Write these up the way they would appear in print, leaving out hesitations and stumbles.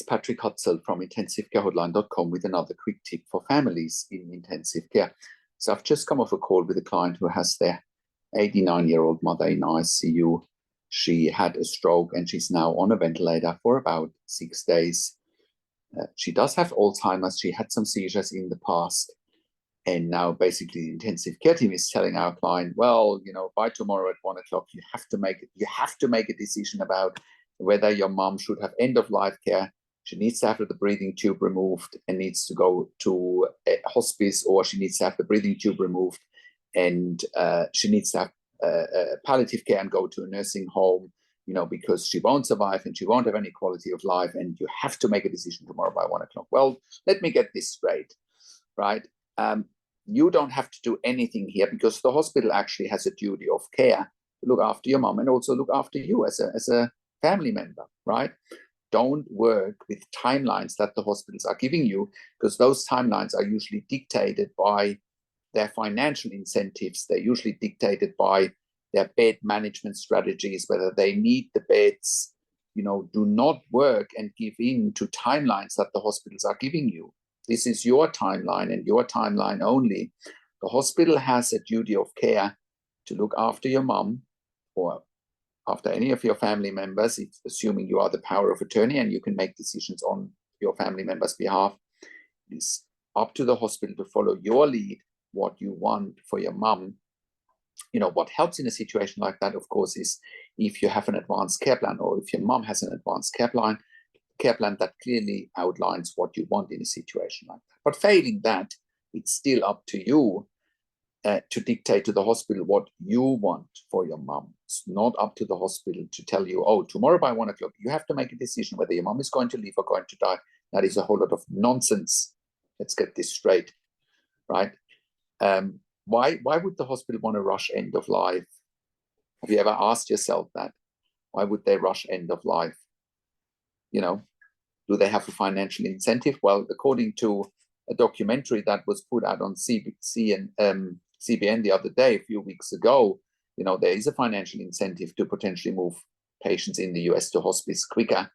Patrick Hutzel from intensivecarehotline.com with another quick tip for families in intensive care. So I've just come off a call with a client who has their 89-year-old mother in ICU. She had a stroke and she's now on a ventilator for about 6 days. She does have Alzheimer's. She had some seizures in the past. And now basically the intensive care team is telling our client, well, by tomorrow at 1 o'clock, you have to make a decision about whether your mom should have end-of-life care. She needs to have the breathing tube removed and needs to go to a hospice, or she needs to have the breathing tube removed and she needs to have palliative care and go to a nursing home, because she won't survive and she won't have any quality of life, and you have to make a decision tomorrow by 1 o'clock. Well, let me get this straight, right? You don't have to do anything here because the hospital actually has a duty of care to look after your mom and also look after you as a family member, right? Don't work with timelines that the hospitals are giving you, because those timelines are usually dictated by their financial incentives. They're usually dictated by their bed management strategies, whether they need the beds. Do not work and give in to timelines that the hospitals are giving you. This is your timeline and your timeline only. The hospital has a duty of care to look after your mom or after any of your family members, assuming you are the power of attorney and you can make decisions on your family members' behalf. It's up to the hospital to follow your lead, what you want for your mom. What helps in a situation like that, of course, is if you have an advanced care plan, or if your mom has an advanced care plan that clearly outlines what you want in a situation like that. But failing that, it's still up to you to dictate to the hospital what you want for your mom. It's not up to the hospital to tell you, oh, tomorrow by 1 o'clock, you have to make a decision whether your mom is going to live or going to die. That is a whole lot of nonsense. Let's get this straight, right? Why would the hospital want to rush end of life? Have you ever asked yourself that? Why would they rush end of life? Do they have a financial incentive? Well, according to a documentary that was put out on CBC and CBN the other day, a few weeks ago, there is a financial incentive to potentially move patients in the US to hospice quicker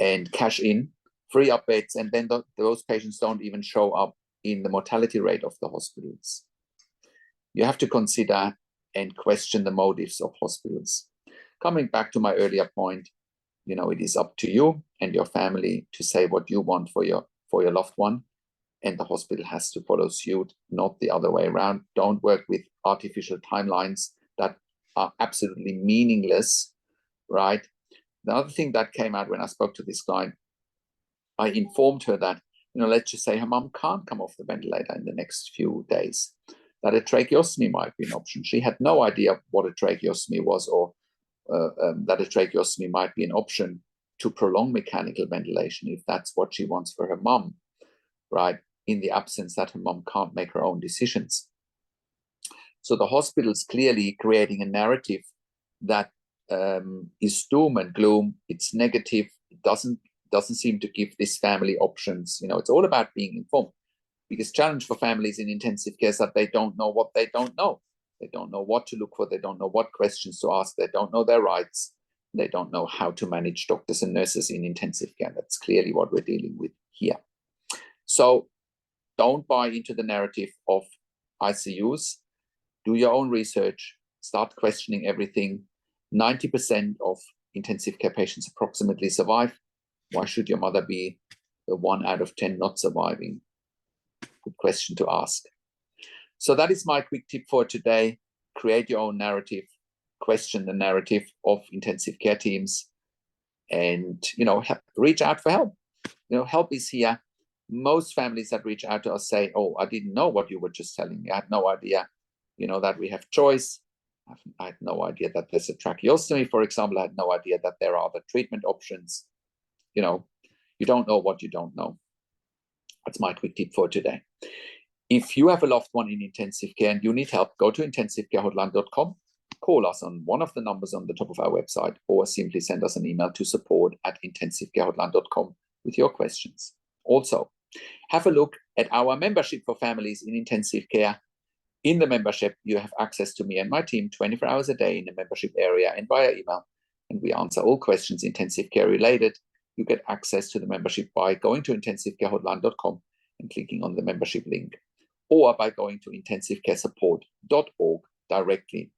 and cash in, free up beds, and then those patients don't even show up in the mortality rate of the hospitals. You have to consider and question the motives of hospitals. Coming back to my earlier point, it is up to you and your family to say what you want for your loved one, and the hospital has to follow suit, not the other way around. Don't work with artificial timelines that are absolutely meaningless, right? The other thing that came out when I spoke to this client, I informed her that, let's just say her mom can't come off the ventilator in the next few days, that a tracheostomy might be an option. She had no idea what a tracheostomy was, or that a tracheostomy might be an option to prolong mechanical ventilation if that's what she wants for her mom, right? In the absence that her mom can't make her own decisions. So the hospital's clearly creating a narrative that is doom and gloom. It's negative. It doesn't seem to give this family options. It's all about being informed. Biggest challenge for families in intensive care is that they don't know what they don't know. They don't know what to look for. They don't know what questions to ask. They don't know their rights. They don't know how to manage doctors and nurses in intensive care. That's clearly what we're dealing with here. So don't buy into the narrative of ICUs. Do your own research. Start questioning everything. 90% of intensive care patients approximately survive. Why should your mother be the 1 out of 10 not surviving? Good question to ask. So that is my quick tip for today. Create your own narrative, question the narrative of intensive care teams, and, reach out for help. Help is here. Most families that reach out to us say, oh, I didn't know what you were just telling me. I had no idea, that we have choice. I had no idea that there's a tracheostomy, for example. I had no idea that there are other treatment options. You don't know what you don't know. That's my quick tip for today. If you have a loved one in intensive care and you need help, go to intensivecarehotline.com, call us on one of the numbers on the top of our website, or simply send us an email to support@intensivecarehotline.com with your questions. Also, have a look at our membership for families in intensive care. In the membership, you have access to me and my team 24 hours a day in the membership area and via email, and we answer all questions intensive care related. you get access to the membership by going to intensivecarehotline.com and clicking on the membership link, or by going to intensivecaresupport.org directly.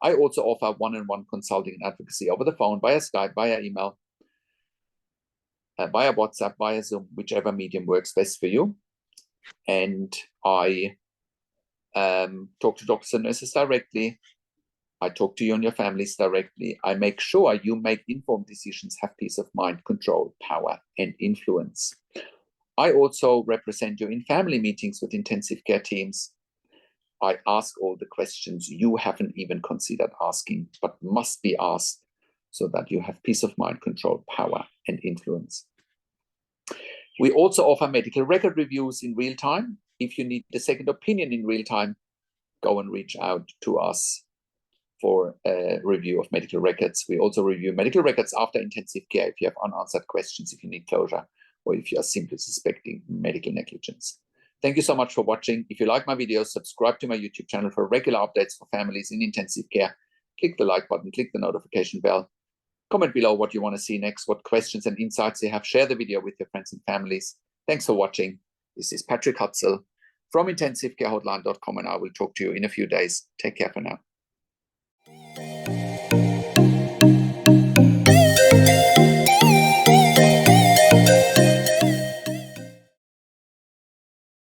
I also offer one-on-one consulting and advocacy over the phone, via Skype, via email, via WhatsApp, via Zoom, whichever medium works best for you. And I talk to doctors and nurses directly. I talk to you and your families directly. I make sure you make informed decisions, have peace of mind, control, power, and influence. I also represent you in family meetings with intensive care teams. I ask all the questions you haven't even considered asking, but must be asked, so that you have peace of mind, control, power, and influence. We also offer medical record reviews in real time. If you need a second opinion in real time, go and reach out to us for a review of medical records. We also review medical records after intensive care if you have unanswered questions, if you need closure, or if you are simply suspecting medical negligence. Thank you so much for watching. If you like my videos, subscribe to my YouTube channel for regular updates for families in intensive care. Click the like button, click the notification bell. Comment below what you want to see next, what questions and insights you have. Share the video with your friends and families. Thanks for watching. This is Patrick Hutzel from intensivecarehotline.com, and I will talk to you in a few days. Take care for now.